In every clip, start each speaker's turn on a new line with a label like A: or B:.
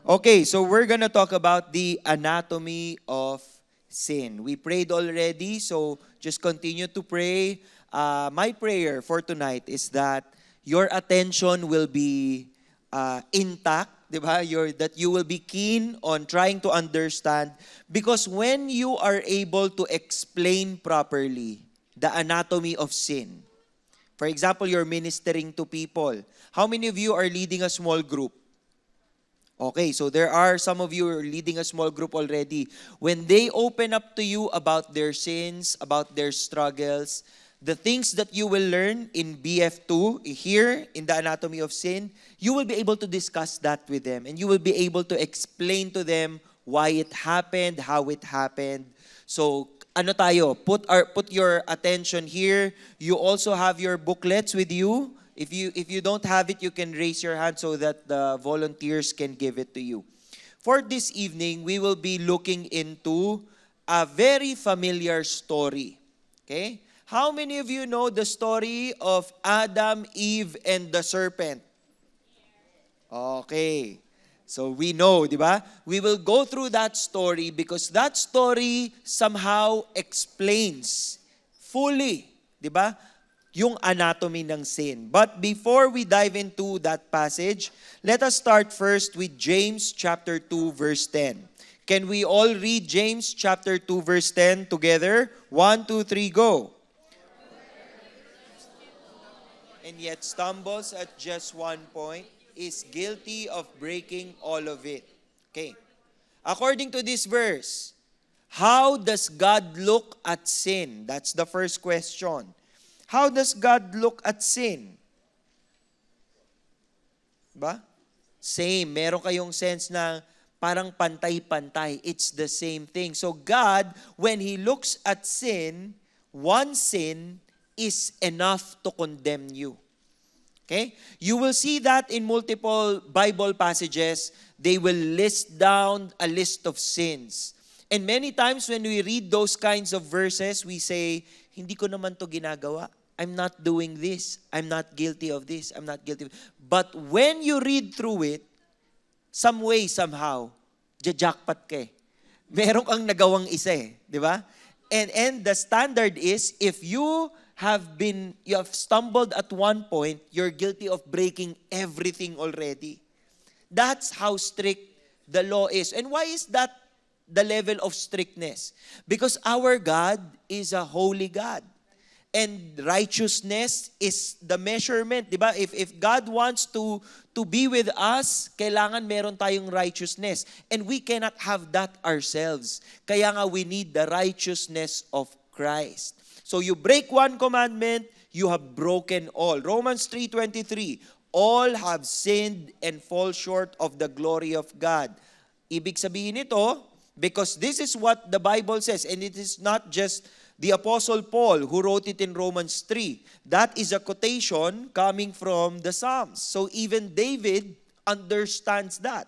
A: Okay, so we're gonna talk about the anatomy of sin. We prayed already, so just continue to pray. My prayer for tonight is that your attention will be intact, di ba? That you will be keen on trying to understand. Because when you are able to explain properly the anatomy of sin, for example, you're ministering to people. How many of you are leading a small group? Okay, so there are some of you who are leading a small group already. When they open up to you about their sins, about their struggles, the things that you will learn in BF2, here in the anatomy of sin, you will be able to discuss that with them. And you will be able to explain to them why it happened, how it happened. So, ano tayo? Put your attention here. You also have your booklets with you. If you don't have it, you can raise your hand so that the volunteers can give it to you. For this evening, we will be looking into a very familiar story. Okay? How many of you know the story of Adam, Eve, and the serpent? Okay. So we know, di ba? We will go through that story because that story somehow explains fully, di ba? Yung anatomy ng sin. But before we dive into that passage, let us start first with James chapter 2 verse 10. Can we all read James chapter 2 verse 10 together? 1, 2, 3, go. And yet stumbles at just one point, is guilty of breaking all of it. Okay. According to this verse, how does God look at sin? That's the first question. How does God look at sin? Ba? Same. Meron kayong sense na parang pantay-pantay. It's the same thing. So God, when He looks at sin, one sin is enough to condemn you. Okay? You will see that in multiple Bible passages. They will list down a list of sins. And many times when we read those kinds of verses, we say, hindi ko naman to ginagawa. I'm not doing this. I'm not guilty of this. I'm not guilty of... But when you read through it, some way, somehow, jackpot ka eh. Meron kang nagawang isa eh. Di ba? And the standard is, if you have stumbled at one point, you're guilty of breaking everything already. That's how strict the law is. And why is that the level of strictness? Because our God is a holy God. And righteousness is the measurement, di ba? If God wants to be with us, kailangan meron tayong righteousness. And we cannot have that ourselves. Kaya nga we need the righteousness of Christ. So you break one commandment, you have broken all. Romans 3:23, all have sinned and fall short of the glory of God. Ibig sabihin ito, because this is what the Bible says, and it is not just the Apostle Paul who wrote it in Romans 3. That is a quotation coming from the Psalms. So even David understands that.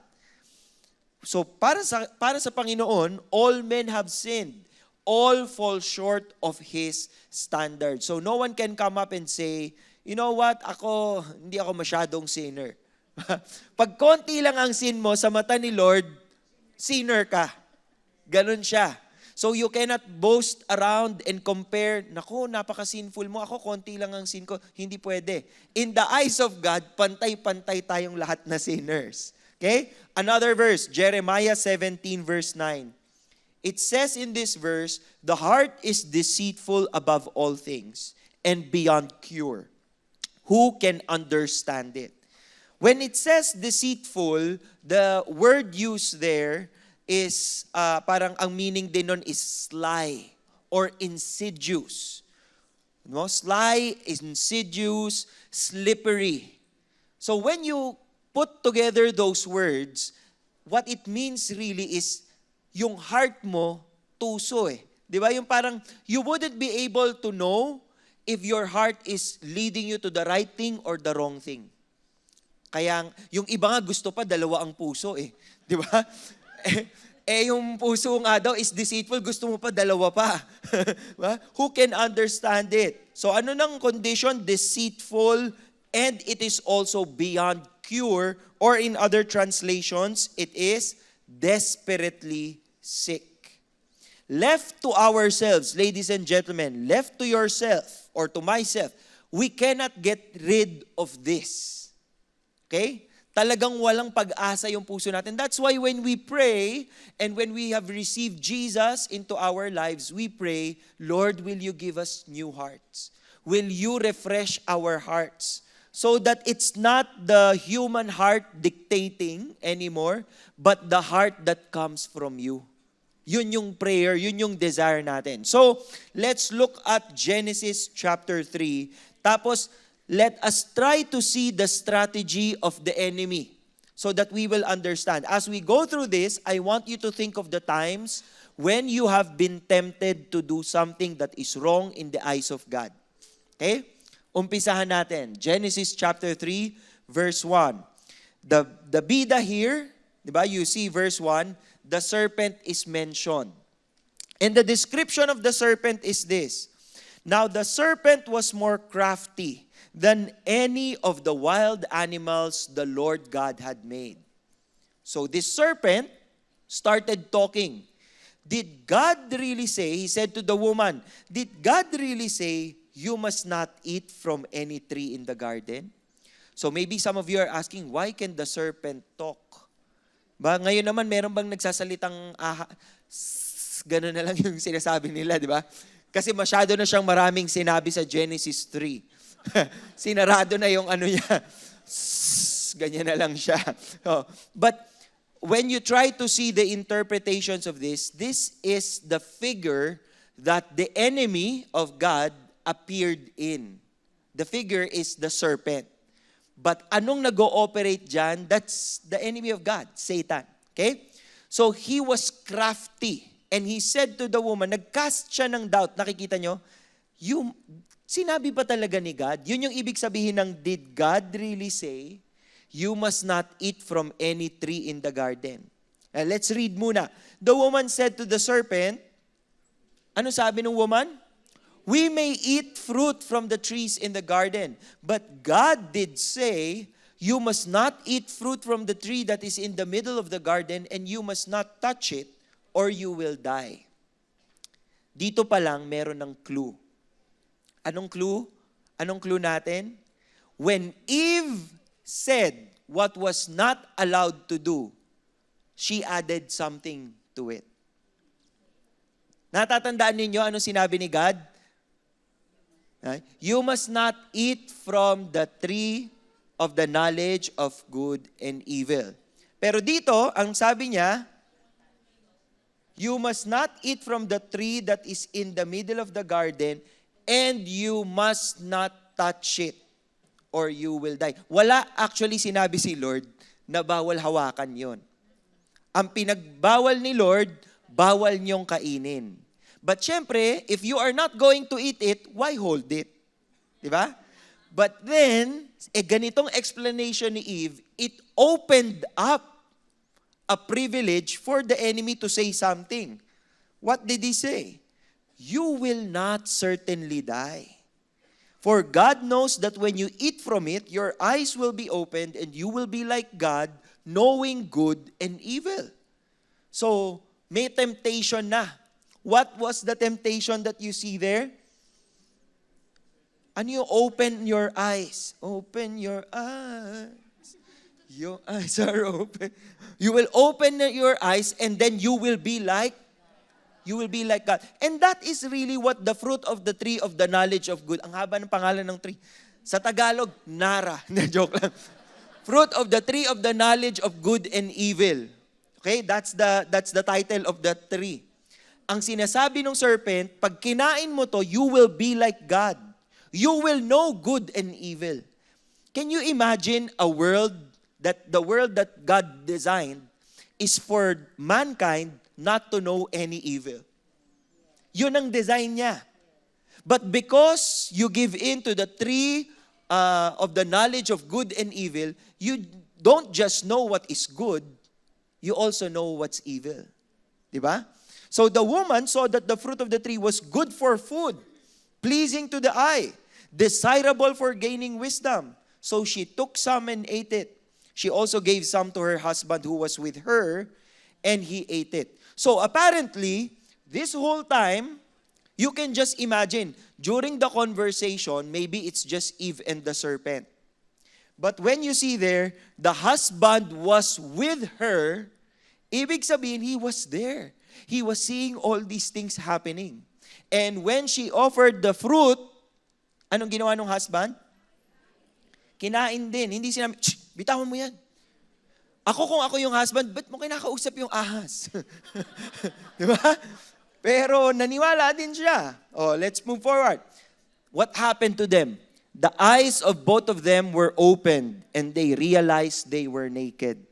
A: So para sa Panginoon, all men have sinned. All fall short of His standard. So no one can come up and say, you know what, hindi ako masyadong sinner. Pag konti lang ang sin mo sa mata ni Lord, sinner ka. Ganon siya. So you cannot boast around and compare, naku, napaka-sinful mo. Ako, konti lang ang sin ko. Hindi pwede. In the eyes of God, pantay-pantay tayong lahat na sinners. Okay? Another verse, Jeremiah 17 verse 9. It says in this verse, the heart is deceitful above all things and beyond cure. Who can understand it? When it says deceitful, the word used there is parang ang meaning din nun is sly or insidious. No? Sly, insidious, slippery. So when you put together those words, what it means really is yung heart mo tuso eh. Di ba? Yung parang you wouldn't be able to know if your heart is leading you to the right thing or the wrong thing. Kaya yung iba nga gusto pa dalawa ang puso eh. Di ba? Yung puso nga daw is deceitful, gusto mo pa dalawa pa. Who can understand it? So ano nang condition? Deceitful, and it is also beyond cure, or in other translations, it is desperately sick. Left to ourselves, ladies and gentlemen, left to yourself or to myself, we cannot get rid of this. Okay? Talagang walang pag-asa yung puso natin. That's why when we pray and when we have received Jesus into our lives, we pray, Lord, will you give us new hearts? Will you refresh our hearts? So that it's not the human heart dictating anymore, but the heart that comes from you. Yun yung prayer, yun yung desire natin. So, let's look at Genesis chapter 3. Tapos, let us try to see the strategy of the enemy so that we will understand. As we go through this, I want you to think of the times when you have been tempted to do something that is wrong in the eyes of God. Okay? Umpisahan natin. Genesis chapter 3, verse 1. The bida here, diba? You see verse 1, the serpent is mentioned. And the description of the serpent is this. Now the serpent was more crafty than any of the wild animals the Lord God had made. So this serpent started talking. Did God really say, he said to the woman, did God really say, you must not eat from any tree in the garden? So maybe some of you are asking, why can the serpent talk? Ba, ngayon naman, meron bang nagsasalitang gano'n na lang yung sinasabi nila, di ba? Kasi masyado na siyang maraming sinabi sa Genesis 3. Sinarado na yung ano niya. Ganyan na lang siya. Oh. But when you try to see the interpretations of this is the figure that the enemy of God appeared in. The figure is the serpent. But anong nag-ooperate dyan? That's the enemy of God, Satan. Okay? So he was crafty. And he said to the woman, nag-cast siya ng doubt. Nakikita nyo? Sinabi ba talaga ni God? Yun yung ibig sabihin ng, did God really say, you must not eat from any tree in the garden? Let's read muna. The woman said to the serpent, ano sabi ng woman? We may eat fruit from the trees in the garden, but God did say, you must not eat fruit from the tree that is in the middle of the garden, and you must not touch it, or you will die. Dito pa lang, meron ng clue. Anong clue? Anong clue natin? When Eve said what was not allowed to do, she added something to it. Natatandaan ninyo ano sinabi ni God? You must not eat from the tree of the knowledge of good and evil. Pero dito, ang sabi niya, you must not eat from the tree that is in the middle of the garden, and you must not touch it, or you will die. Wala actually sinabi si Lord na bawal hawakan yon. Ang pinagbawal ni Lord, bawal niyong kainin. But syempre, if you are not going to eat it, why hold it? Diba? But then, ganitong explanation ni Eve, it opened up a privilege for the enemy to say something. What did he say? You will not certainly die. For God knows that when you eat from it, your eyes will be opened and you will be like God, knowing good and evil. So, may temptation na. What was the temptation that you see there? Ano yung open your eyes? Open your eyes. Your eyes are open. You will open your eyes and then you will be like God. And that is really what the fruit of the tree of the knowledge of good. Ang haba ng pangalan ng tree. Sa Tagalog, Nara. Joke lang. Fruit of the tree of the knowledge of good and evil. Okay? That's the title of the tree. Ang sinasabi ng serpent, pag kinain mo to, you will be like God. You will know good and evil. Can you imagine the world that God designed is for mankind not to know any evil? Yun ang design niya. But because you give in to the tree of the knowledge of good and evil, you don't just know what is good, you also know what's evil. Diba? So the woman saw that the fruit of the tree was good for food, pleasing to the eye, desirable for gaining wisdom. So she took some and ate it. She also gave some to her husband who was with her, and he ate it. So apparently, this whole time, you can just imagine, during the conversation, maybe it's just Eve and the serpent. But when you see there, the husband was with her, ibig sabihin, he was there. He was seeing all these things happening. And when she offered the fruit, anong ginawa ng husband? Kinain din. Hindi sinabi, bitawan mo yan. Kung ako yung husband, ba't mo kinakausap yung ahas? Di ba? Pero naniwala din siya. Oh, let's move forward. What happened to them? The eyes of both of them were opened, and they realized they were naked.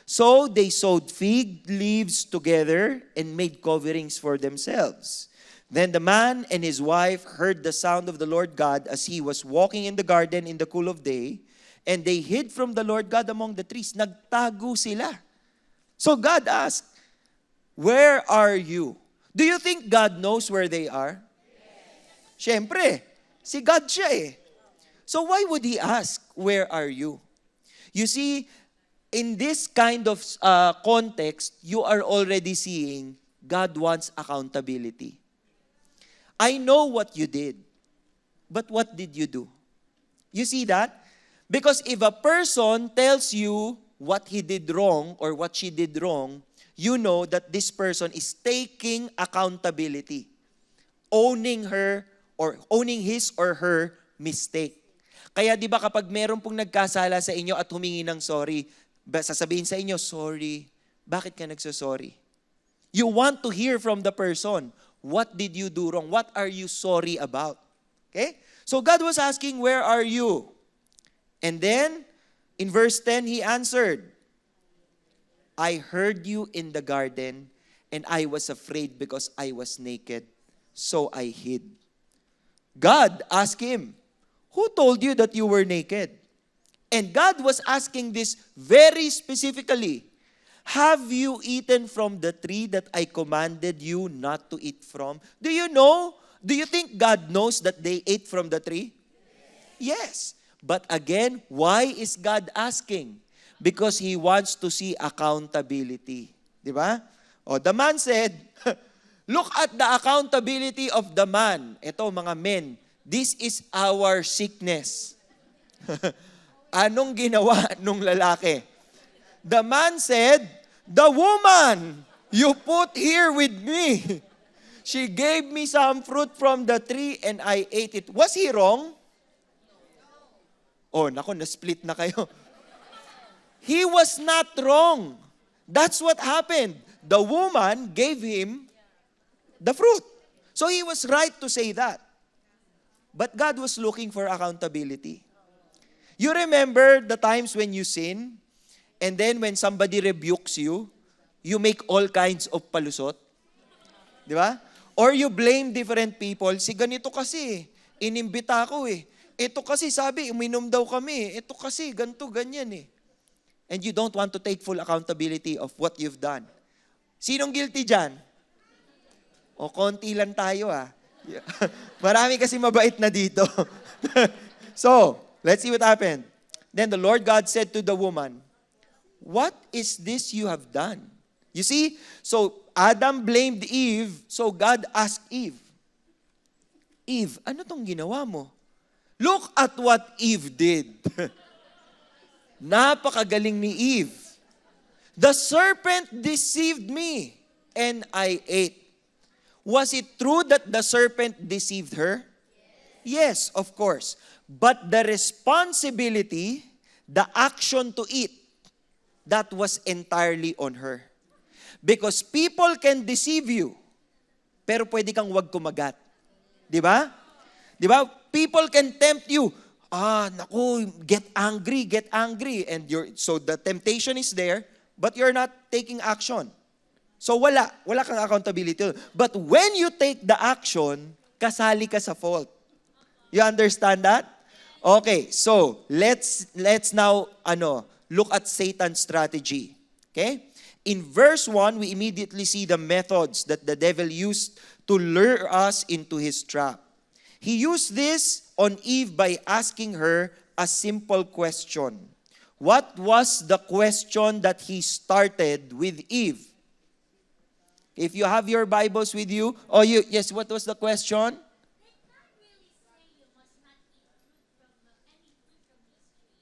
A: So they sewed fig leaves together and made coverings for themselves. Then the man and his wife heard the sound of the Lord God as he was walking in the garden in the cool of day, and they hid from the Lord God among the trees. Nagtago sila. So God asked, where are you? Do you think God knows where they are? Siyempre, si God siya eh. So why would He ask, where are you? You see, in this kind of context, you are already seeing God wants accountability. I know what you did, but what did you do? You see that? Because if a person tells you what he did wrong or what she did wrong, you know that this person is taking accountability, owning his or her mistake. Kaya di ba kapag meron pong nagkasala sa inyo at humingi ng sorry, sasabihin sa inyo, sorry, bakit ka nagsasorry? You want to hear from the person, what did you do wrong? What are you sorry about? Okay? So God was asking, where are you? And then, in verse 10, He answered, I heard you in the garden, and I was afraid because I was naked, so I hid. God asked him, who told you that you were naked? And God was asking this very specifically. Have you eaten from the tree that I commanded you not to eat from? Do you know? Do you think God knows that they ate from the tree? Yes. But again, why is God asking? Because He wants to see accountability. Di ba? Oh, the man said, look at the accountability of the man. Ito mga men, this is our sickness. Anong ginawa nung lalaki? The man said, the woman you put here with me, she gave me some fruit from the tree and I ate it. Was he wrong? Oh, nako, na-split na kayo. He was not wrong. That's what happened. The woman gave him the fruit. So he was right to say that. But God was looking for accountability. You remember the times when you sin, and then when somebody rebukes you, you make all kinds of palusot? Di ba? Or you blame different people. Si ganito kasi, inimbita ko eh. Ito kasi sabi, uminom daw kami. Ito kasi, ganito, ganyan eh. And you don't want to take full accountability of what you've done. Sinong guilty dyan? O konti lang tayo ah. Marami kasi mabait na dito. So, let's see what happened. Then the Lord God said to the woman, what is this you have done? You see, so Adam blamed Eve, so God asked Eve, Eve, ano tong ginawa mo? Look at what Eve did. Napakagaling ni Eve. The serpent deceived me, and I ate. Was it true that the serpent deceived her? Yes, of course. But the responsibility, the action to eat, that was entirely on her. Because people can deceive you, pero pwede kang wag kumagat. Di ba? Di ba? People can tempt you. Naku, get angry. And so the temptation is there, but you're not taking action. So wala kang accountability. But when you take the action, kasali ka sa fault. You understand that? Okay, so let's now look at Satan's strategy. Okay? In verse 1, we immediately see the methods that the devil used to lure us into his trap. He used this on Eve by asking her a simple question. What was the question that he started with Eve? If you have your Bibles with you, yes, what was the question?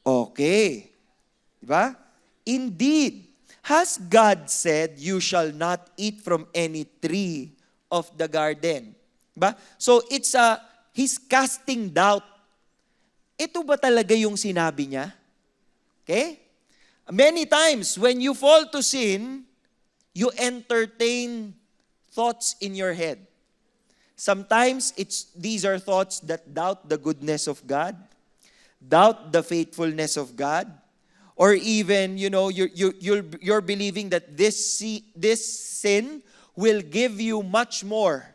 A: Okay. Diba? Indeed, has God said, you shall not eat from any tree of the garden? Diba? So he's casting doubt. Ito ba talaga yung sinabi niya? Okay? Many times, when you fall to sin, you entertain thoughts in your head. Sometimes, these are thoughts that doubt the goodness of God, doubt the faithfulness of God, or even, you're believing that this sin will give you much more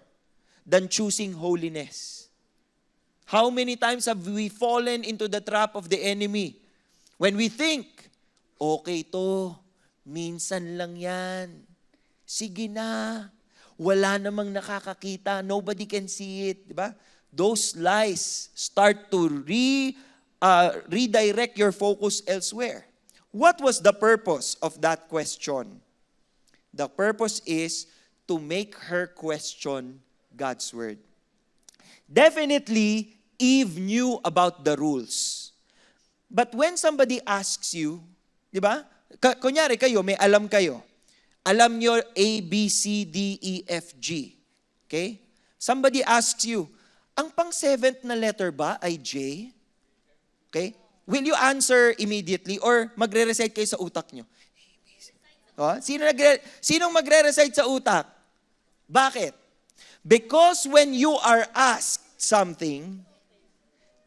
A: than choosing holiness. How many times have we fallen into the trap of the enemy? When we think, okay to, minsan lang yan. Sige na, wala namang nakakakita, nobody can see it, di ba? Those lies start to redirect your focus elsewhere. What was the purpose of that question? The purpose is to make her question God's word. Definitely, Eve knew about the rules. But when somebody asks you, di ba? Kunyari kayo, may alam kayo. Alam nyo A, B, C, D, E, F, G. Okay? Somebody asks you, ang pang-seventh na letter ba ay J? Okay? Will you answer immediately or magre-recite kayo sa utak nyo? Sinong magre-recite sa utak? Bakit? Because when you are asked something,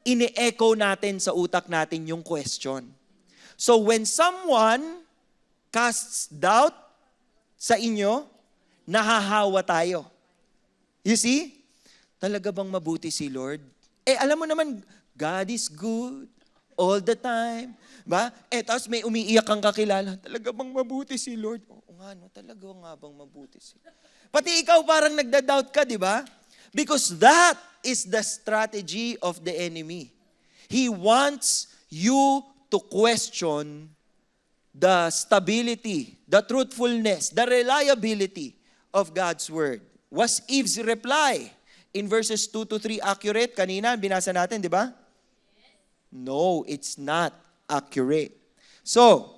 A: ini-echo natin sa utak natin yung question. So when someone casts doubt sa inyo, nahahawa tayo. You see? Talaga bang mabuti si Lord? Alam mo naman, God is good all the time. Ba? Tapos may umiiyak kang kakilala, talaga bang mabuti si Lord? Oo nga, no? Talaga nga bang mabuti si Lord? Pati ikaw parang nagda-doubt ka, di ba? Because that is the strategy of the enemy. He wants you to question the stability, the truthfulness, the reliability of God's word. Was Eve's reply in verses 2 to 3 accurate? Kanina, binasa natin, di ba? No, it's not accurate. So,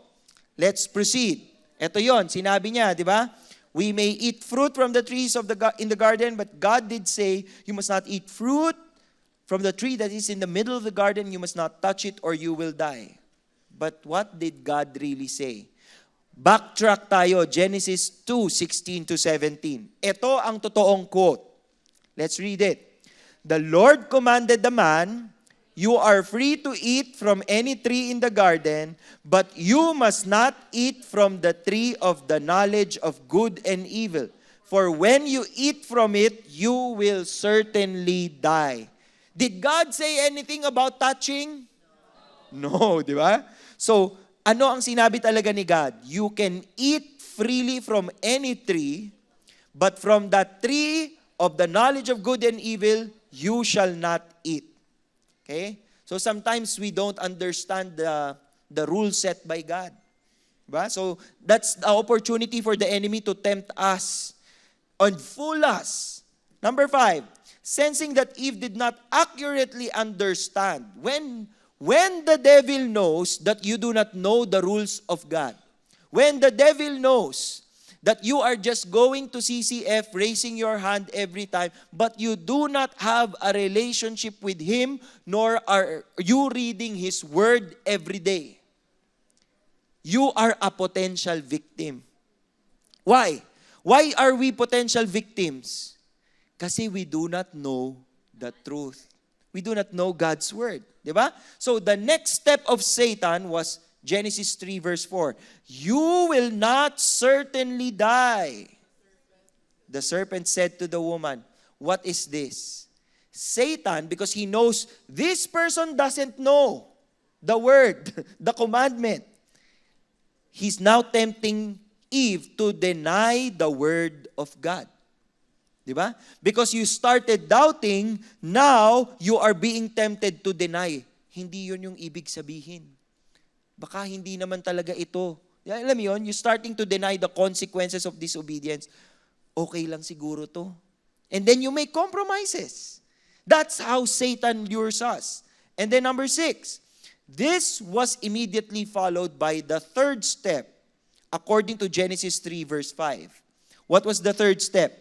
A: let's proceed. Ito yon, sinabi niya, di ba? We may eat fruit from the trees in the garden, but God did say, you must not eat fruit from the tree that is in the middle of the garden. You must not touch it or you will die. But what did God really say? Backtrack tayo, Genesis 2:16 to 17. Ito ang totoong quote. Let's read it. The Lord commanded the man, you are free to eat from any tree in the garden, but you must not eat from the tree of the knowledge of good and evil. For when you eat from it, you will certainly die. Did God say anything about touching? No, di ba? So, ano ang sinabi talaga ni God? You can eat freely from any tree, but from that tree of the knowledge of good and evil, you shall not eat. Okay? So sometimes we don't understand the rules set by God. Diba? So that's the opportunity for the enemy to tempt us and fool us. Number 5, sensing that Eve did not accurately understand. When the devil knows that you do not know the rules of God, when the devil knows that you are just going to CCF, raising your hand every time, but you do not have a relationship with Him, nor are you reading His Word every day, you are a potential victim. Why? Why are we potential victims? Kasi we do not know the truth. We do not know God's Word. Diba? So the next step of Satan was Genesis 3 verse 4. You will not certainly die. The serpent said to the woman, what is this? Satan, because he knows this person doesn't know the word, the commandment. He's now tempting Eve to deny the word of God. Diba? Because you started doubting, now you are being tempted to deny. Hindi yun yung ibig sabihin. Baka hindi naman talaga ito. Alam mo yun, you're starting to deny the consequences of disobedience. Okay lang siguro to. And then you make compromises. That's how Satan lures us. And then number 6, this was immediately followed by the third step, according to Genesis 3 verse 5. What was the third step?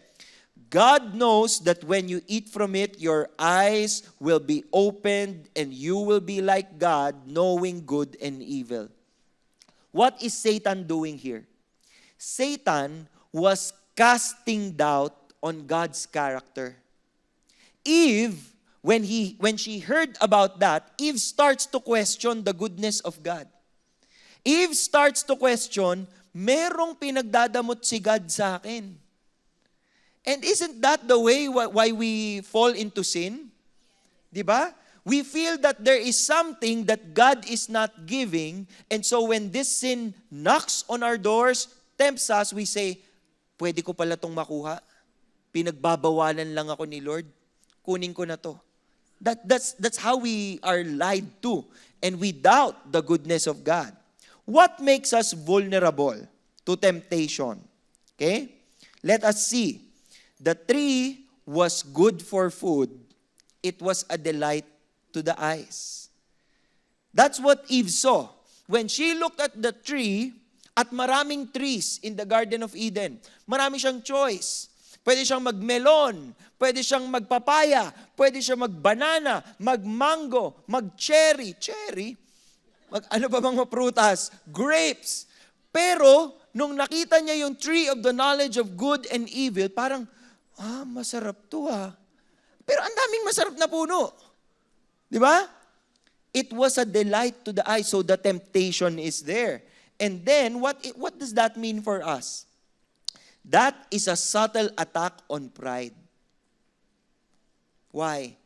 A: God knows that when you eat from it, your eyes will be opened and you will be like God, knowing good and evil. What is Satan doing here? Satan was casting doubt on God's character. Eve, when she heard about that, Eve starts to question the goodness of God. Eve starts to question, merong pinagdadamot si God sa akin. And isn't that the way why we fall into sin? Diba? We feel that there is something that God is not giving, and so when this sin knocks on our doors, tempts us, we say, pwede ko pala itong makuha. Pinagbabawalan lang ako ni Lord. Kunin ko na to. That's how we are lied to, and we doubt the goodness of God. What makes us vulnerable to temptation? Okay? Let us see. The tree was good for food. It was a delight to the eyes. That's what Eve saw. When she looked at the tree, at maraming trees in the Garden of Eden, marami siyang choice. Pwede siyang magmelon, pwede siyang magpapaya, pwede siyang magbanana, magmango, magcherry. Cherry? Ano ba mga prutas? Grapes. Pero, nung nakita niya yung tree of the knowledge of good and evil, parang, masarap to Pero ang daming masarap na puno. Di ba? It was a delight to the eye, so the temptation is there. And then, what does that mean for us? That is a subtle attack on pride. Why?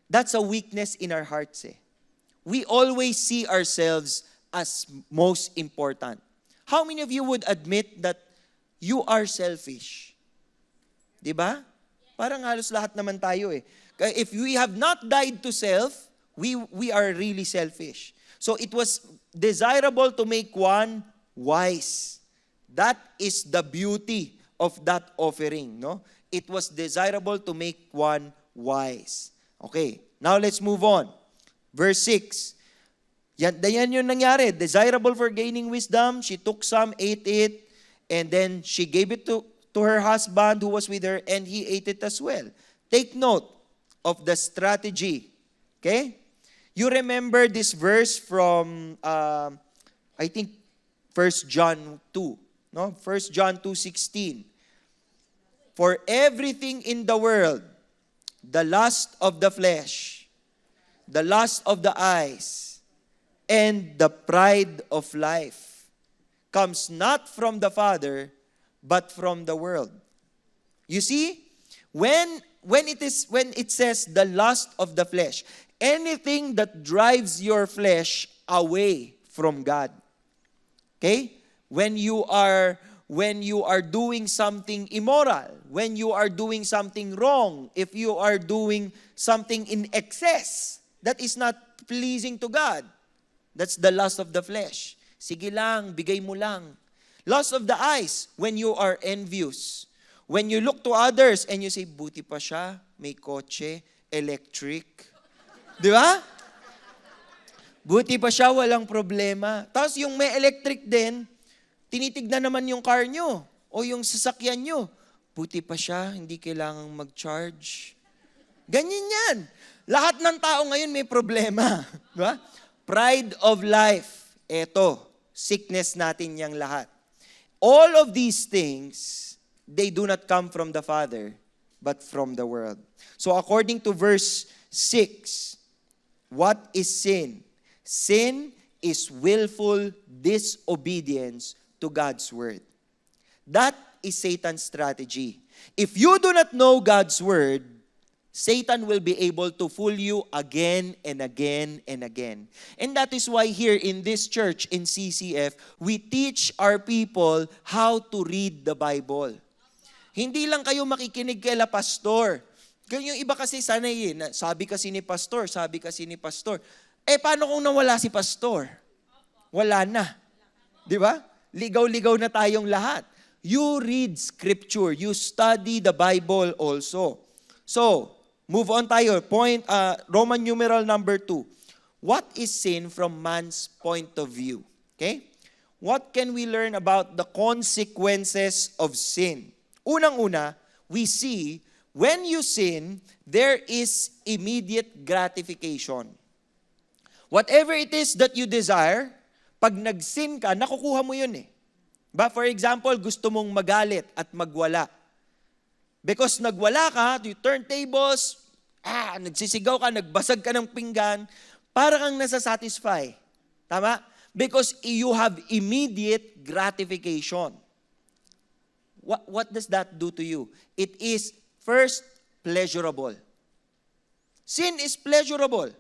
A: That's a weakness in our hearts. We always see ourselves as most important. How many of you would admit that you are selfish? Diba? Parang halos lahat naman tayo If we have not died to self, we are really selfish. So it was desirable to make one wise. That is the beauty of that offering, no? It was desirable to make one wise. Okay, now let's move on. Verse 6. Yan yung nangyari. Desirable for gaining wisdom. She took some, ate it, and then she gave it to her husband who was with her, and he ate it as well. Take note of the strategy. Okay? You remember this verse from, I think, 1 John 2. No? 1 John 2:16. For everything in the world, the lust of the flesh, the lust of the eyes, and the pride of life comes not from the Father, but from the world. You see, when it says the lust of the flesh, anything that drives your flesh away from God. Okay? When you are doing something immoral, when you are doing something wrong, if you are doing something in excess that is not pleasing to God, that's the lust of the flesh. Sige lang, bigay mo lang. Lust of the eyes, when you are envious. When you look to others and you say, buti pa siya, may kotse, electric. Di ba? Buti pa siya, walang problema. Tapos yung may electric din, tinitignan naman yung car nyo o yung sasakyan nyo. Buti pa siya, hindi kailangang mag-charge. Ganyan yan. Lahat ng tao ngayon may problema. Di ba? Pride of life. Eto, sickness natin yang lahat. All of these things, they do not come from the Father, but from the world. So according to verse 6, what is sin? Sin is willful disobedience to God's word. That is Satan's strategy. If you do not know God's word, Satan will be able to fool you again and again and again. And that is why here in this church, in CCF, we teach our people how to read the Bible. Hindi lang kayo makikinig kay pastor. Yung iba kasi sanay sabi kasi ni pastor. Paano kung nawala si pastor? wala na. Di ba? Ligaw-ligaw na tayong lahat. You read Scripture. You study the Bible also. So, move on tayo. Roman numeral number 2. What is sin from man's point of view? Okay? What can we learn about the consequences of sin? Unang-una, we see when you sin, there is immediate gratification. Whatever it is that you desire, pag nag-sin ka, nakukuha mo yun eh. For example, gusto mong magalit at magwala. Because nagwala ka, you turn tables, nagsisigaw ka, nagbasag ka ng pinggan, para kang nasasatisfy. Tama? Because you have immediate gratification. What does that do to you? It is, first, pleasurable. Sin is pleasurable.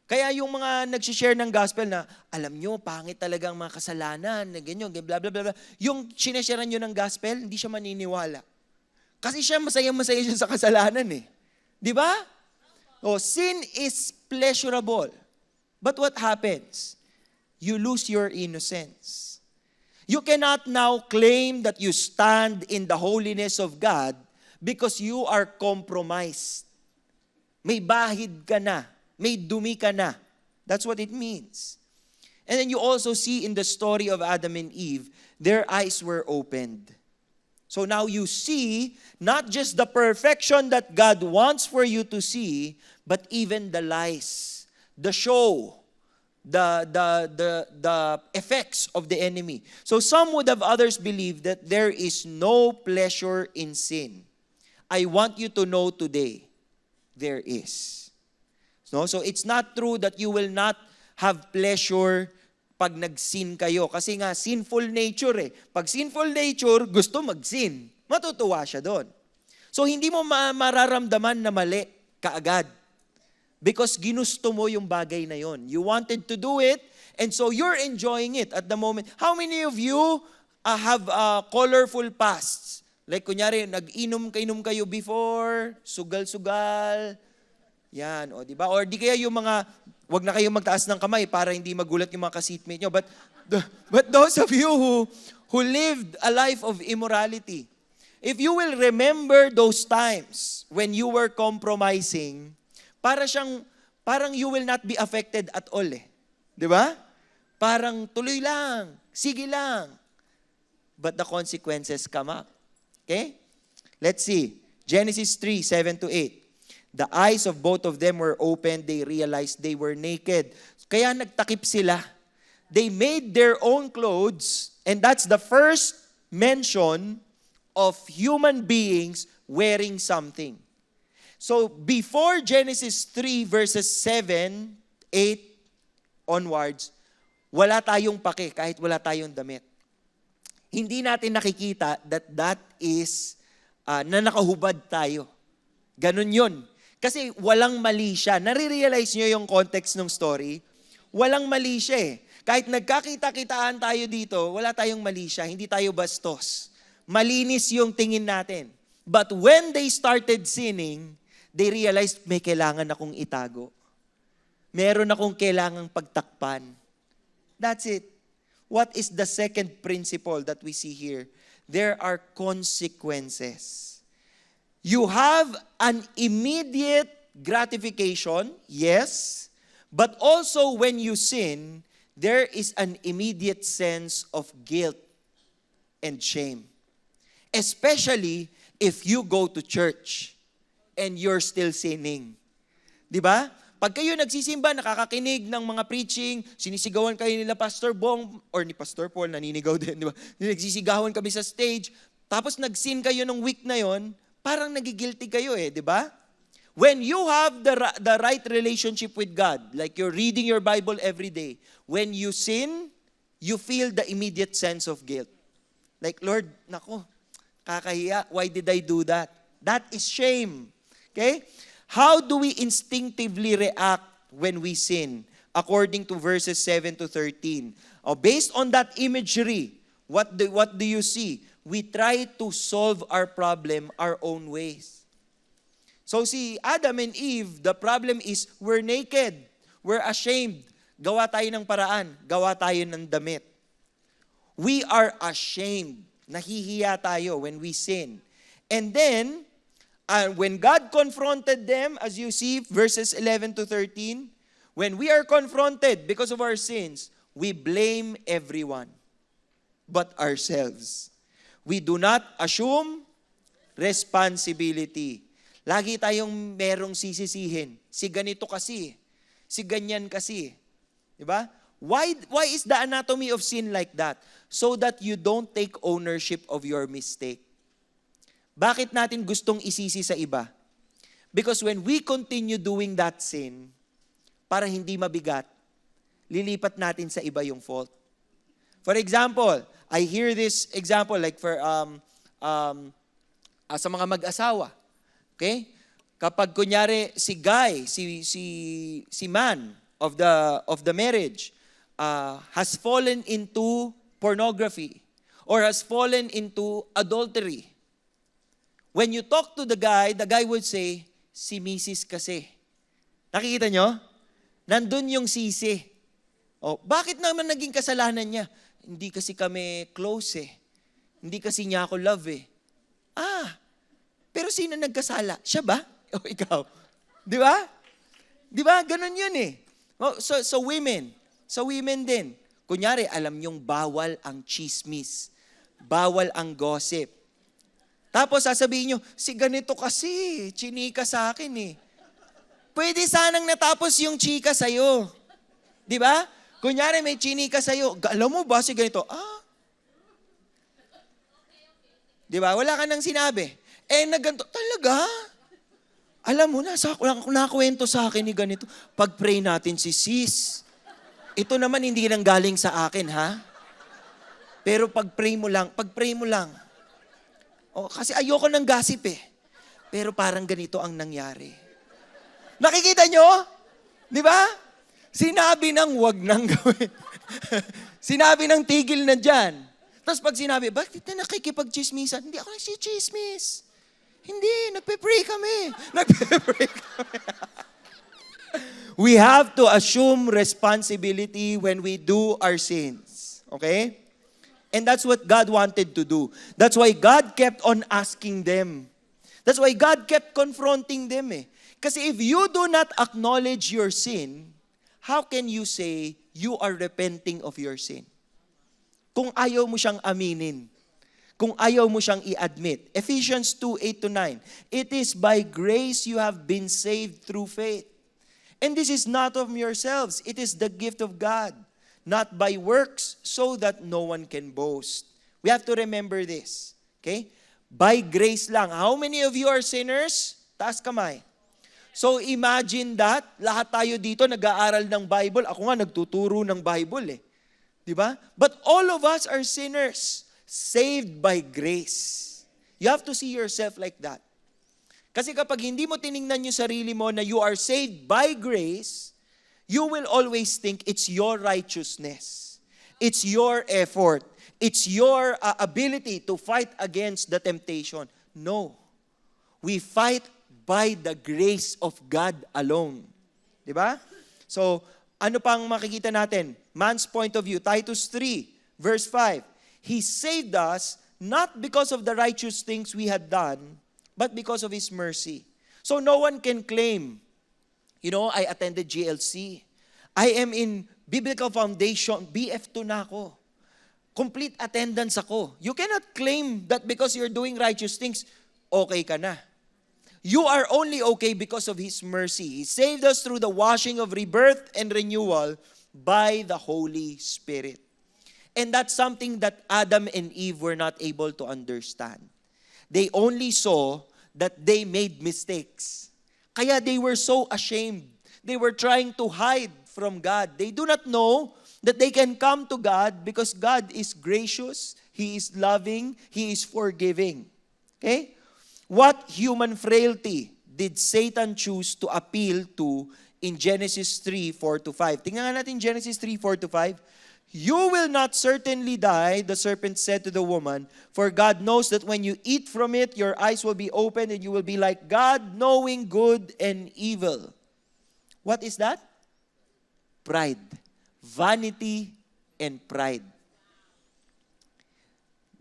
A: Kaya yung mga nagsishare ng gospel na, alam nyo, pangit talagang mga kasalanan, na ganyan, blah, blah, blah, blah. Yung sinashare nyo ng gospel, hindi siya maniniwala. Kasi siya, masaya-masaya siya sa kasalanan eh. Di ba? Sin is pleasurable. But what happens? You lose your innocence. You cannot now claim that you stand in the holiness of God because you are compromised. May bahid ka na. May dumi ka na. That's what it means. And then you also see in the story of Adam and Eve, their eyes were opened. So now you see not just the perfection that God wants for you to see, but even the lies, the show, the effects of the enemy. So some would have others believe that there is no pleasure in sin. I want you to know today, there is. So it's not true that you will not have pleasure pag nag-sin kayo. Kasi nga, sinful nature eh. Pag sinful nature, gusto mag-sin. Matutuwa siya doon. So hindi mo mararamdaman na mali kaagad. Because ginusto mo yung bagay na yon. You wanted to do it, and so you're enjoying it at the moment. How many of you have colorful pasts? Like kunyari, nag-inom kayo before, sugal-sugal, yan, di ba? Or di kaya yung mga, wag na kayong magtaas ng kamay para hindi magulat yung mga ka-seatmate nyo. But those of you who lived a life of immorality, if you will remember those times when you were compromising, parang you will not be affected at all eh. Di ba? Parang tuloy lang, sige lang. But the consequences come up. Okay? Let's see. Genesis 3:7-8. The eyes of both of them were opened. They realized they were naked. Kaya nagtakip sila. They made their own clothes, and that's the first mention of human beings wearing something. So before Genesis 3 verses 7, 8 onwards, wala tayong pake kahit wala tayong damit. Hindi natin nakikita that is na nakahubad tayo. Ganun yun. Kasi walang mali siya. Nare-realize nyo yung context ng story? Walang mali siya eh. Kahit nagkakita-kitaan tayo dito, wala tayong mali siya. Hindi tayo bastos. Malinis yung tingin natin. But when they started sinning, they realized may kailangan akong itago. Meron akong kailangang pagtakpan. That's it. What is the second principle that we see here? There are consequences. You have an immediate gratification, yes, but also when you sin, there is an immediate sense of guilt and shame. Especially if you go to church and you're still sinning. Di ba? Pag kayo nagsisimba, nakakakinig ng mga preaching, sinisigawan kayo nila Pastor Bong, or ni Pastor Paul, naninigaw din, di ba? Nagsisigawan kami sa stage, tapos nag-sin kayo ng week na yon, parang nagigilty kayo eh, di ba? When you have the right relationship with God, like you're reading your Bible every day, when you sin, you feel the immediate sense of guilt. Like, Lord, nako, kakahiya, why did I do that? That is shame. Okay? How do we instinctively react when we sin? According to verses 7-13. Based on that imagery, what do you see? We try to solve our problem our own ways. So see, Adam and Eve, the problem is we're naked. We're ashamed. Gawa tayo ng paraan. Gawa tayo ng damit. We are ashamed. Nahihiya tayo when we sin. And then, when God confronted them, as you see, verses 11 to 13, when we are confronted because of our sins, we blame everyone but ourselves. We do not assume responsibility. Lagi tayong merong sisisihin. Si ganito kasi. Si ganyan kasi. Diba? Why is the anatomy of sin like that? So that you don't take ownership of your mistake. Bakit natin gustong isisi sa iba? Because when we continue doing that sin, para hindi mabigat, lilipat natin sa iba yung fault. For example, I hear this example like for sa mga mag-asawa. Okay? Kapag kunyari si guy, si man of the marriage has fallen into pornography or has fallen into adultery. When you talk to the guy would say, si Mrs. kasi. Nakikita nyo? Nandun yung sisi. O, bakit naman naging kasalanan niya? Hindi kasi kami close eh. Hindi kasi niya ako love eh. Pero sino nagkasala? Siya ba? O ikaw? Di ba? Di ba? Ganun yun eh. So women. Sa women din. Kunyari, alam nyong bawal ang chismis. Bawal ang gossip. Tapos sasabihin nyo, si ganito kasi, chinika sa akin eh. Pwede sanang natapos yung chika sa'yo. Di ba? Kunyari, may chinika sa'yo. Alam mo ba si ganito? Di ba? Wala ka nang sinabi. Naganto, talaga? Alam mo, nakwento sa akin ni ganito. Pag-pray natin si sis. Ito naman hindi nang galing sa akin, ha? Pero pag-pray mo lang. Kasi ayoko ng gossip eh. Pero parang ganito ang nangyari. Nakikita nyo? Di ba? Sinabi ng wag nang gawin. Sinabi ng tigil na dyan. Tapos pag sinabi, bakit na nakikipag-chismisan? Hindi ako nagsichismis. Hindi, nagpe-pray kami. We have to assume responsibility when we do our sins. Okay? And that's what God wanted to do. That's why God kept on asking them. That's why God kept confronting them eh. Kasi if you do not acknowledge your sin, how can you say you are repenting of your sin? Kung ayaw mo siyang aminin. Kung ayaw mo siyang i-admit. Ephesians 2:8-9. It is by grace you have been saved through faith. And this is not of yourselves. It is the gift of God. Not by works, so that no one can boast. We have to remember this. Okay? By grace lang. How many of you are sinners? Taas kamay. So imagine that, lahat tayo dito nag-aaral ng Bible. Ako nga nagtuturo ng Bible eh. Di ba? But all of us are sinners. Saved by grace. You have to see yourself like that. Kasi kapag hindi mo tiningnan yung sarili mo na you are saved by grace, you will always think it's your righteousness. It's your effort. It's your ability to fight against the temptation. No. We fight by the grace of God alone. Di ba? So, ano pang makikita natin? Man's point of view. Titus 3, verse 5. He saved us not because of the righteous things we had done, but because of His mercy. So no one can claim, I attended GLC. I am in Biblical Foundation, BF2 na ako. Complete attendance ako. You cannot claim that because you're doing righteous things, okay ka na. You are only okay because of His mercy. He saved us through the washing of rebirth and renewal by the Holy Spirit. And that's something that Adam and Eve were not able to understand. They only saw that they made mistakes. Kaya they were so ashamed. They were trying to hide from God. They do not know that they can come to God because God is gracious, He is loving, He is forgiving. Okay? What human frailty did Satan choose to appeal to in Genesis 3:4-5? Tingnan nga natin Genesis 3:4-5. You will not certainly die, the serpent said to the woman, for God knows that when you eat from it, your eyes will be opened and you will be like God, knowing good and evil. What is that? Pride. vanity, and pride.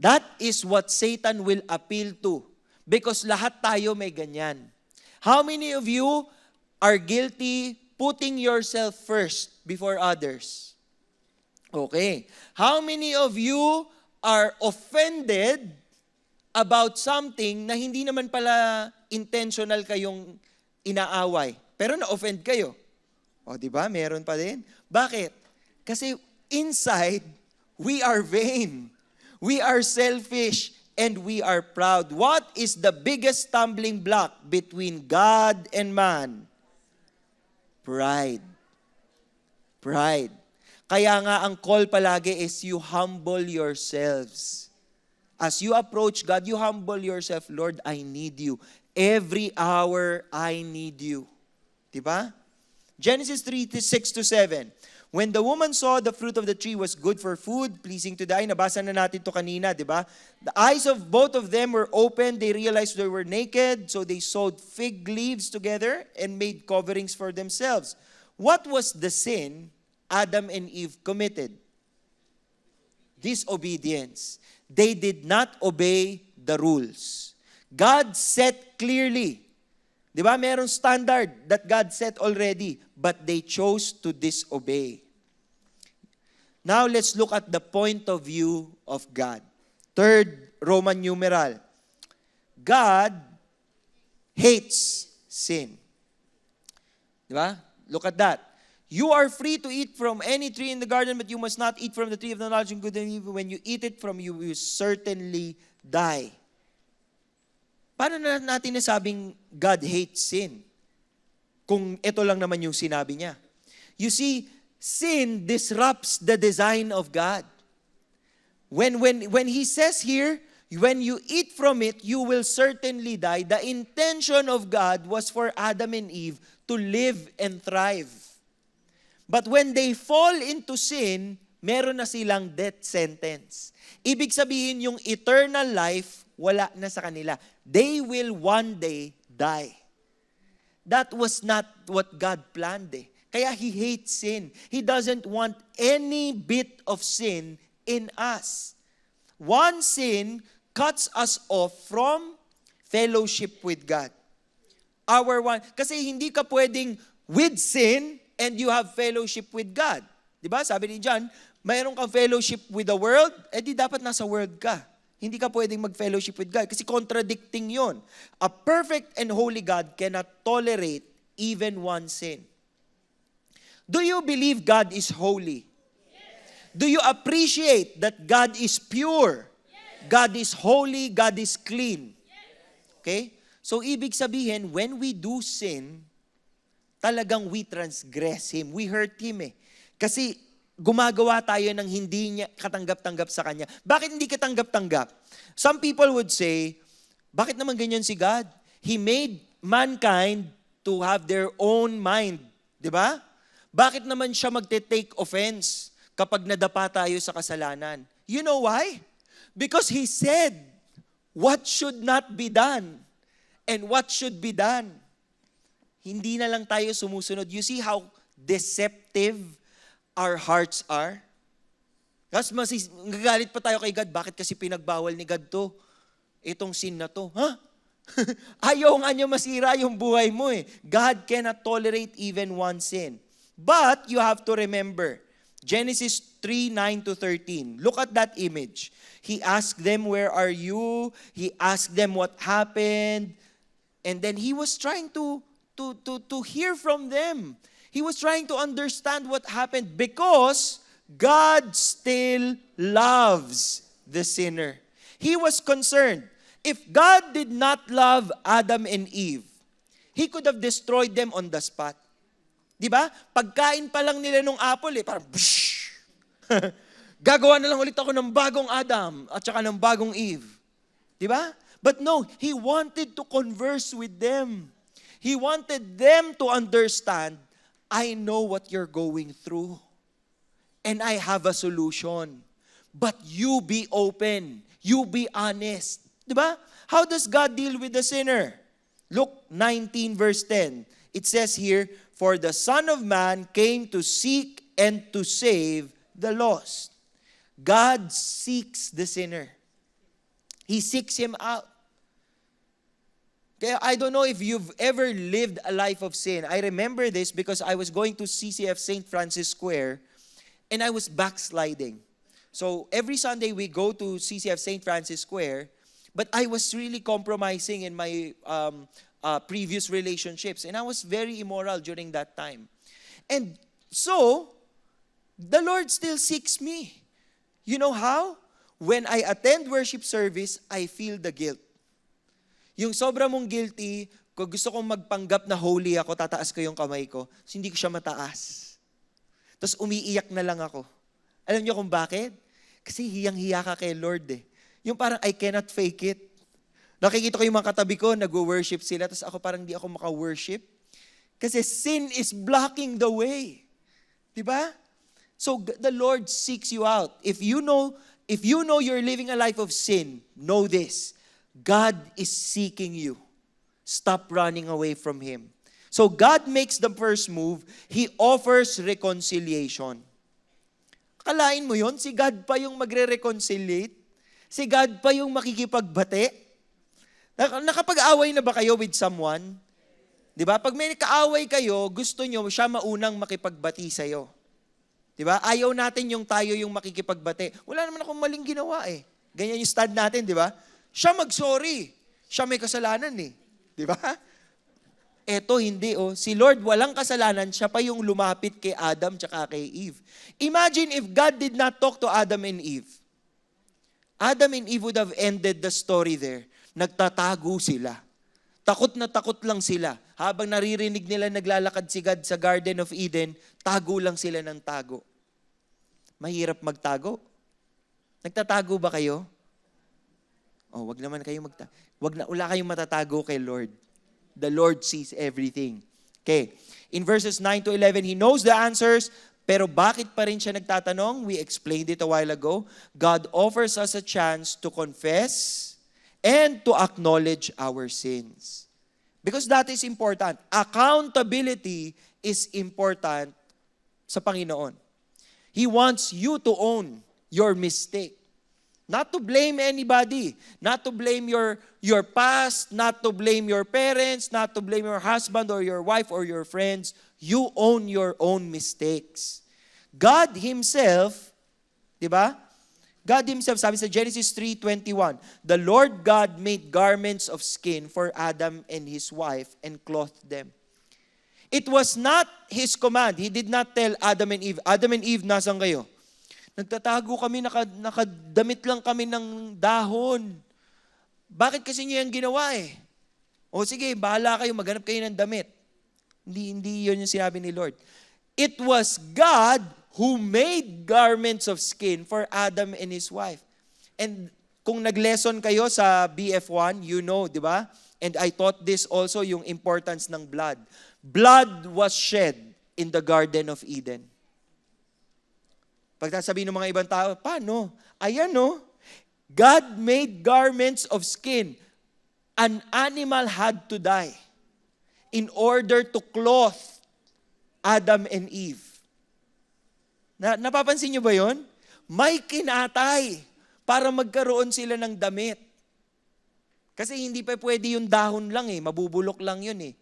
A: That is what Satan will appeal to. Because lahat tayo may ganyan. How many of you are guilty putting yourself first before others? Okay. How many of you are offended about something na hindi naman pala intentional kayong inaaway, pero na-offend kayo? O, di ba? Meron pa din. Bakit? Kasi inside, we are vain. We are selfish and we are proud. What is the biggest stumbling block between God and man? Pride. Pride. Kaya nga ang call palagi is you humble yourselves. As you approach God, you humble yourself. Lord, I need you. Every hour, I need you. Diba? Genesis 3:6-7. When the woman saw the fruit of the tree was good for food, pleasing to the eye, nabasa na natin to kanina, di ba? The eyes of both of them were opened. They realized they were naked, so they sewed fig leaves together and made coverings for themselves. What was the sin Adam and Eve committed? Disobedience. They did not obey the rules. God set clearly. Di ba? Merong standard that God set already, but they chose to disobey. Now, let's look at the point of view of God. Third Roman numeral. God hates sin. Di ba? Look at that. You are free to eat from any tree in the garden, but you must not eat from the tree of the knowledge of good and evil. When you eat it from, you will certainly die. Paano na natin nasabing God hates sin? Kung ito lang naman yung sinabi niya. You see, sin disrupts the design of God. When He says here, when you eat from it, you will certainly die. The intention of God was for Adam and Eve to live and thrive. But when they fall into sin, meron na silang death sentence. Ibig sabihin, yung eternal life, wala na sa kanila. They will one day die. That was not what God planned eh. Kaya He hates sin. He doesn't want any bit of sin in us. One sin cuts us off from fellowship with God. Kasi hindi ka pwedeng with sin and you have fellowship with God. Diba? Sabi ni John, mayroon kang fellowship with the world, di dapat nasa world ka. Hindi ka pwedeng mag-fellowship with God kasi contradicting yon. A perfect and holy God cannot tolerate even one sin. Do you believe God is holy? Yes. Do you appreciate that God is pure? Yes. God is holy, God is clean. Yes. Okay? So ibig sabihin, when we do sin, talagang we transgress Him. We hurt Him eh. Kasi gumagawa tayo ng hindi niya katanggap-tanggap sa Kanya. Bakit hindi katanggap-tanggap? Some people would say, bakit naman ganyan si God? He made mankind to have their own mind. Diba? Bakit naman siya magte-take offense kapag nadapa tayo sa kasalanan? You know why? Because He said what should not be done and what should be done. Hindi na lang tayo sumusunod. You see how deceptive our hearts are? Tapos magagalit pa tayo kay God. Bakit kasi pinagbawal ni God to? Itong sin na to. Ha? Ayaw nga niya masira yung buhay mo eh. God cannot tolerate even one sin. But you have to remember, Genesis 3:9-13. Look at that image. He asked them, where are you? He asked them what happened. And then He was trying to hear from them. He was trying to understand what happened because God still loves the sinner. He was concerned. If God did not love Adam and Eve, He could have destroyed them on the spot. Di ba? Pagkain pa lang nila nung apple parang bsh! Gagawa na lang ulit ako ng bagong Adam at saka ng bagong Eve. Di ba? But no, He wanted to converse with them. He wanted them to understand, I know what you're going through. And I have a solution. But you be open. You be honest. Diba? How does God deal with the sinner? Luke 19 verse 10. It says here, for the Son of Man came to seek and to save the lost. God seeks the sinner. He seeks him out. Kaya I don't know if you've ever lived a life of sin. I remember this because I was going to CCF St. Francis Square and I was backsliding. So every Sunday we go to CCF St. Francis Square, but I was really compromising in my previous relationships and I was very immoral during that time. And so, the Lord still seeks me. You know how? When I attend worship service, I feel the guilt. Yung sobra mong guilty, kung gusto kong magpanggap na holy ako, tataas ko yung kamay ko, so hindi ko siya mataas. Tapos umiiyak na lang ako. Alam niyo kung bakit? Kasi hiyang-hiya ka kay Lord eh. Yung parang I cannot fake it. Nakikita ko yung mga katabi ko, nag-worship sila, tapos ako parang di ako maka-worship. Kasi sin is blocking the way. Diba? So the Lord seeks you out. If you know you're living a life of sin, know this. God is seeking you. Stop running away from Him. So God makes the first move. He offers reconciliation. Kalain mo yon, si God pa yung magre-reconciliate? Si God pa yung makikipagbate? Nakapag-away na ba kayo with someone? Diba? Pag may kaaway kayo, gusto nyo siya maunang makipagbati sa'yo. Diba? Ayaw natin yung tayo yung makikipagbati. Wala naman akong maling ginawa eh. Ganyan yung stand natin, diba? Siya mag-sorry. Siya may kasalanan eh. Diba? Eto hindi oh. Si Lord walang kasalanan, siya pa yung lumapit kay Adam tsaka kay Eve. Imagine if God did not talk to Adam and Eve. Adam and Eve would have ended the story there. Nagtatago sila. Takot na takot lang sila. Habang naririnig nila naglalakad si God sa Garden of Eden, tago lang sila ng tago. Mahirap magtago. Nagtatago ba kayo? Oh, wag naman kayo wala kayong matatago kay Lord. The Lord sees everything. Okay. In verses 9 to 11, He knows the answers, pero bakit pa rin siya nagtatanong? We explained it a while ago. God offers us a chance to confess and to acknowledge our sins. Because that is important. Accountability is important sa Panginoon. He wants you to own your mistake. Not to blame anybody. Not to blame your past. Not to blame your parents. Not to blame your husband or your wife or your friends. You own your own mistakes. God Himself, di ba? God Himself, sabi sa Genesis 3:21, the Lord God made garments of skin for Adam and his wife and clothed them. It was not His command. He did not tell Adam and Eve, Adam and Eve, nasan kayo? Nagtatago kami, nakadamit lang kami ng dahon. Bakit kasi niyo yung ginawa eh? O sige, bahala kayo, maghanap kayo ng damit. Hindi yun yung sinabi ni Lord. It was God who made garments of skin for Adam and his wife. And kung nag-lesson kayo sa BF1, you know, di ba? And I taught this also, yung importance ng blood. Blood was shed in the Garden of Eden. Pagsasabihin ng mga ibang tao, paano? Ayan no, God made garments of skin. An animal had to die in order to clothe Adam and Eve. Napapansin niyo ba yon? May kinatay para magkaroon sila ng damit. Kasi hindi pa pwede yung dahon lang eh, mabubulok lang yun eh.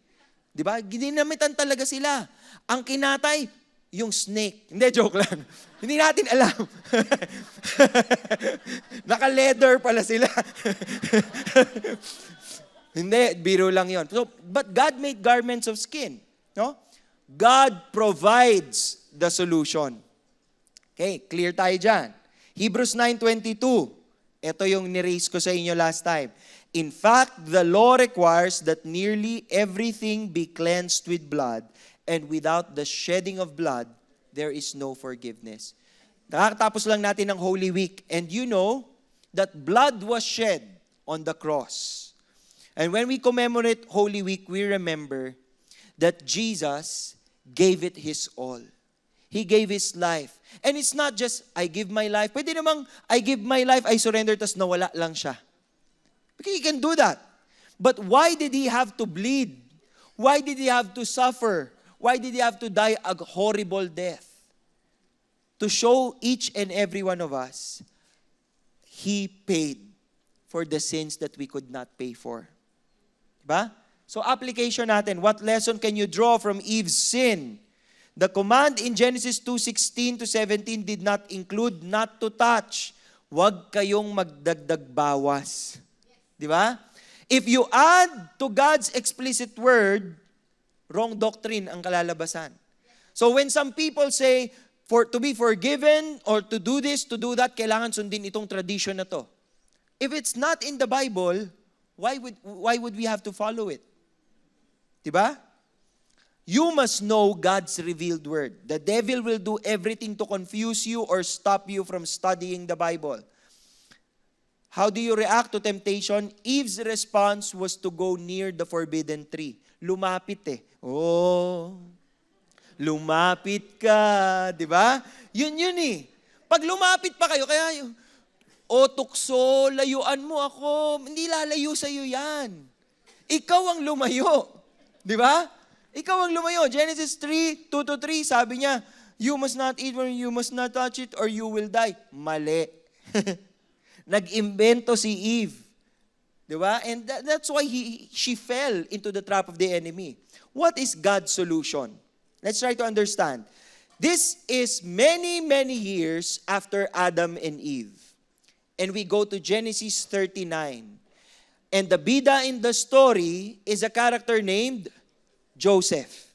A: Di ba? Ginamitan talaga sila. Ang kinatay, yung snake. Hindi, joke lang. Hindi natin alam. Naka-leather pala sila. Hindi, biro lang yon. So, but God made garments of skin. No? God provides the solution. Okay, clear tayo dyan. Hebrews 9:22. Ito yung niraise ko sa inyo last time. In fact, the law requires that nearly everything be cleansed with blood, and without the shedding of blood, there is no forgiveness. Nakakatapos lang natin ng Holy Week, and you know that blood was shed on the cross. And when we commemorate Holy Week, we remember that Jesus gave it His all. He gave His life. And it's not just, I give my life. Pwede namang, I give my life, I surrender, tas nawala lang siya. Because He can do that. But why did He have to bleed? Why did He have to suffer? Why did He have to die a horrible death? to show each and every one of us, He paid for the sins that we could not pay for. Diba? So application natin, what lesson can you draw from Eve's sin? The command in Genesis 2:16 to 17 did not include not to touch. Huwag kayong magdagdag bawas. Di ba? If you add to God's explicit word, wrong doctrine ang kalalabasan. So when some people say, to be forgiven or to do this, to do that, kailangan sundin itong tradition na to. If it's not in the Bible, why would we have to follow it? Di ba? You must know God's revealed word. The devil will do everything to confuse you or stop you from studying the Bible. How do you react to temptation? Eve's response was to go near the forbidden tree. Lumapit Oh, lumapit ka. Di ba? Yun eh. Pag lumapit pa kayo, kaya tukso, layuan mo ako. Hindi lalayo sa'yo yan. Ikaw ang lumayo. Di ba? Ikaw ang lumayo. Genesis 3:2-3, sabi niya, you must not eat or you must not touch it or you will die. Mali. Nag-imbento si Eve. Di ba? And that's why she fell into the trap of the enemy. What is God's solution? Let's try to understand. This is many, many years after Adam and Eve. And we go to Genesis 39. And the bida in the story is a character named Joseph.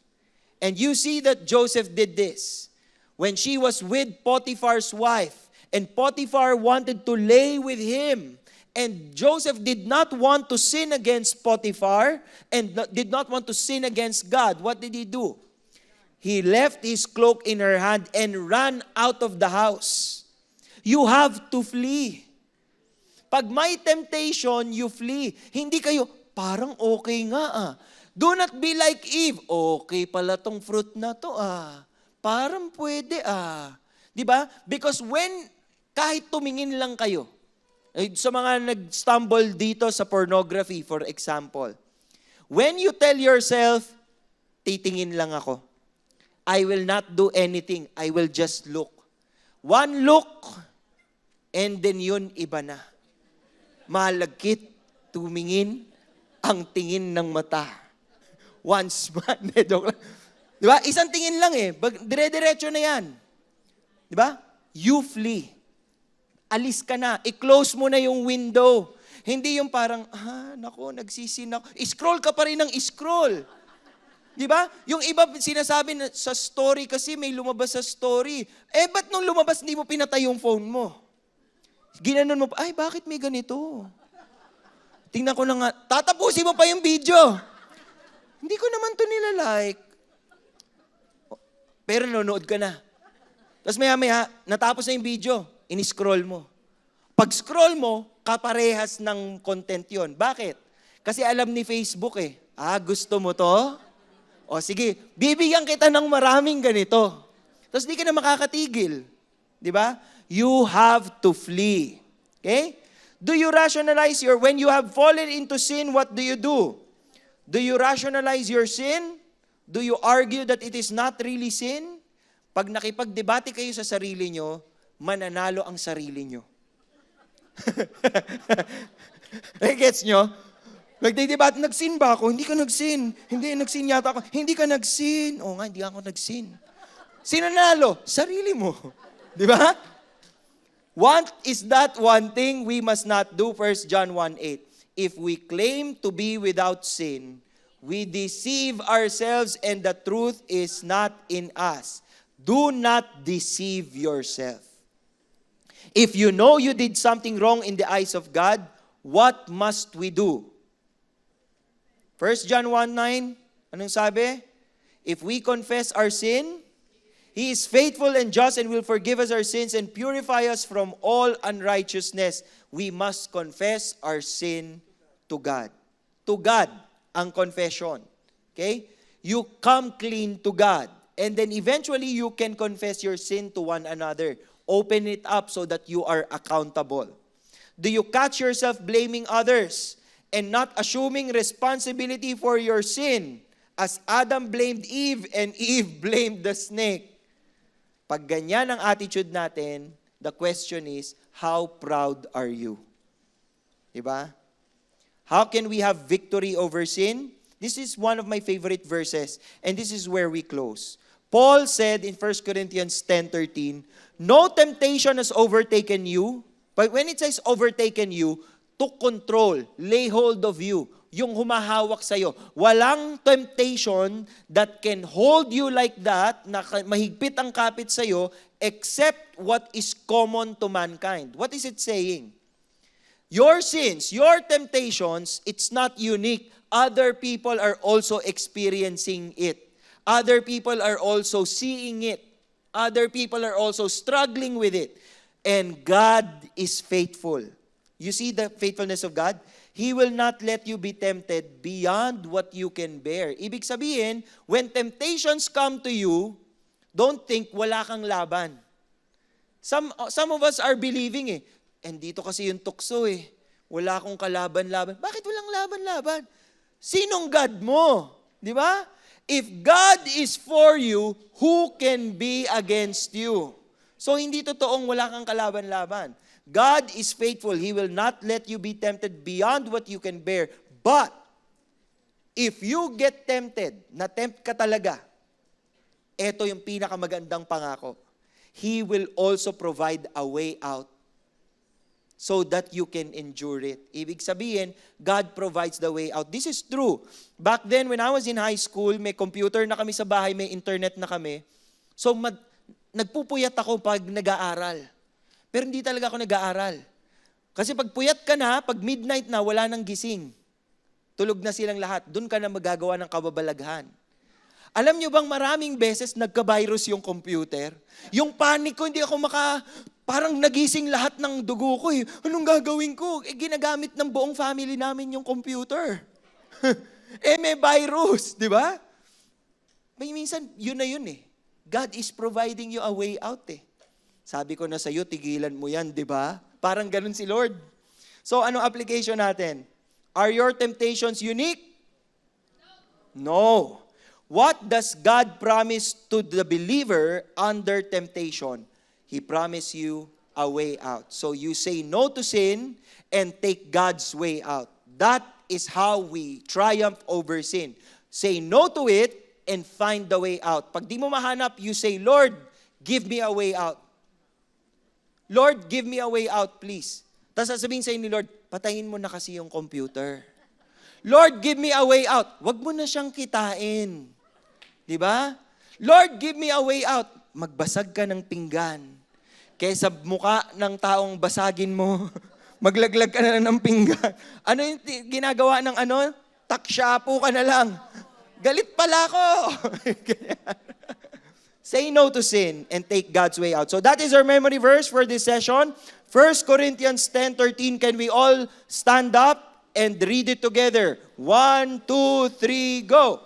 A: And you see that Joseph did this. When she was with Potiphar's wife, and Potiphar wanted to lay with him, and Joseph did not want to sin against Potiphar, and did not want to sin against God, what did he do? He left his cloak in her hand and ran out of the house. You have to flee. Pag may temptation, you flee. Hindi kayo, parang okay nga Do not be like Eve. Okay pala tong fruit na to Parang pwede Di ba? Because kahit tumingin lang kayo, sa mga nag-stumble dito sa pornography, for example, when you tell yourself, titingin lang ako, I will not do anything, I will just look. One look, and then yun iba na. Malagkit, tumingin, ang tingin ng mata. Once man, di ba? Isang tingin lang dire-diretso na yan. Di ba? You flee. Alis ka na. I-close mo na yung window. Hindi yung parang, nako, nagsisin ako. I-scroll ka pa rin ng i-scroll. Di ba? Yung iba sinasabi na sa story kasi may lumabas sa story. Ba't nung lumabas hindi mo pinatay yung phone mo? Ginanon mo pa, bakit may ganito? Tingnan ko na nga, tatapusin mo pa yung video. Hindi ko naman to nilalike. Pero nanonood ka na. Tapos maya-maya, natapos na yung video, in-scroll mo. Pag scroll mo, kaparehas ng content yon. Bakit? Kasi alam ni Facebook gusto mo to? O sige, bibigyan kita ng maraming ganito. Tapos di ka na makakatigil. Di ba? You have to flee. Okay? Do you rationalize when you have fallen into sin, what do you do? Do you rationalize your sin? Do you argue that it is not really sin? Pag nakipagdebate kayo sa sarili nyo, mananalo ang sarili nyo. Gets nyo? Nagdidebate, nagsin ba ako? Hindi ka nagsin. Hindi, nagsin yata ako. Hindi ka nagsin. Oo nga, hindi ako nagsin. Sino nanalo? Sarili mo. Di ba? What is that one thing we must not do? 1 John 1:8. If we claim to be without sin, we deceive ourselves and the truth is not in us. Do not deceive yourself. If you know you did something wrong in the eyes of God, what must we do? 1 John 1:9, anong sabi? If we confess our sin, He is faithful and just and will forgive us our sins and purify us from all unrighteousness. We must confess our sin to God. To God ang confession. Okay? You come clean to God. And then eventually you can confess your sin to one another. Open it up so that you are accountable. Do you catch yourself blaming others and not assuming responsibility for your sin? As Adam blamed Eve and Eve blamed the snake. Pag ganyan ang attitude natin, the question is, how proud are you? Diba? How can we have victory over sin? This is one of my favorite verses, and this is where we close. Paul said in 1 Corinthians 10:13, no temptation has overtaken you, but when it says overtaken you, to control, lay hold of you, yung humahawak sa'yo. Walang temptation that can hold you like that, na mahigpit ang kapit sa'yo, except what is common to mankind. What is it saying? Your sins, your temptations, it's not unique. Other people are also experiencing it. Other people are also seeing it. Other people are also struggling with it. And God is faithful. You see the faithfulness of God? He will not let you be tempted beyond what you can bear. Ibig sabihin, when temptations come to you, don't think wala kang laban. Some of us are believing and dito kasi yung tukso wala akong kalaban-laban. Bakit walang laban-laban? Sinong God mo? Di ba? If God is for you, who can be against you? So hindi totoong wala kang kalaban-laban. God is faithful. He will not let you be tempted beyond what you can bear. But, if you get tempted, na-tempt ka talaga, ito yung pinakamagandang pangako. He will also provide a way out so that you can endure it. Ibig sabihin, God provides the way out. This is true. Back then, when I was in high school, may computer na kami sa bahay, may internet na kami. So, nagpupuyat ako pag nag-aaral. Pero hindi talaga ako nag-aaral. Kasi pag puyat ka na, pag midnight na, wala nang gising. Tulog na silang lahat. Doon ka na magagawa ng kababalaghan. Alam nyo bang maraming beses nagka-virus yung computer? Yung panic ko, hindi ako parang nagising lahat ng dugo ko Anong gagawin ko? Ginagamit ng buong family namin yung computer. May virus, di ba? May minsan, yun na yun God is providing you a way out Sabi ko na sa'yo, tigilan mo yan, di ba? Parang ganun si Lord. So, anong application natin? Are your temptations unique? No. What does God promise to the believer under temptation? He promised you a way out. So, you say no to sin and take God's way out. That is how we triumph over sin. Say no to it and find the way out. Pag di mo mahanap, you say, Lord, give me a way out. Lord, give me a way out, please. Tapos sasabihin sa'yo ni Lord, patayin mo na kasi yung computer. Lord, give me a way out. Wag mo na siyang kitain. Di ba? Lord, give me a way out. Magbasag ka ng pinggan. Kaysa mukha ng taong basagin mo, maglaglag ka na lang ng pinggan. Ano yung ginagawa ng Takshapo ka na lang. Galit pala ako. Say no to sin and take God's way out. So that is our memory verse for this session. 1 Corinthians 10:13. Can we all stand up and read it together? 1, 2, 3, go.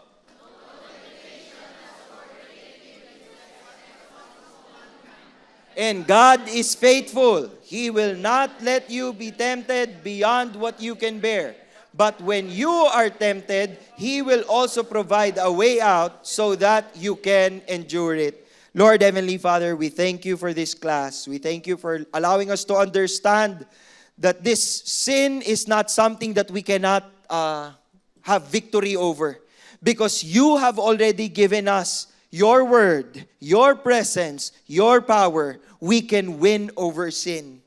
A: And God is faithful. He will not let you be tempted beyond what you can bear. But when you are tempted, He will also provide a way out so that you can endure it. Lord Heavenly Father, we thank you for this class. We thank you for allowing us to understand that this sin is not something that we cannot have victory over. Because you have already given us your word, your presence, your power. We can win over sin.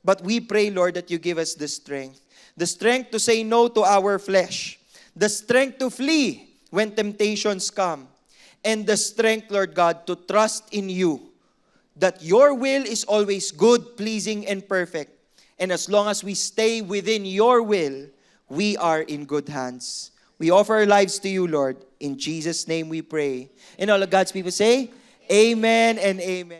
A: But we pray, Lord, that you give us the strength. The strength to say no to our flesh. The strength to flee when temptations come. And the strength, Lord God, to trust in you. That your will is always good, pleasing, and perfect. And as long as we stay within your will, we are in good hands. We offer our lives to you, Lord. In Jesus' name we pray. And all of God's people say, Amen and amen.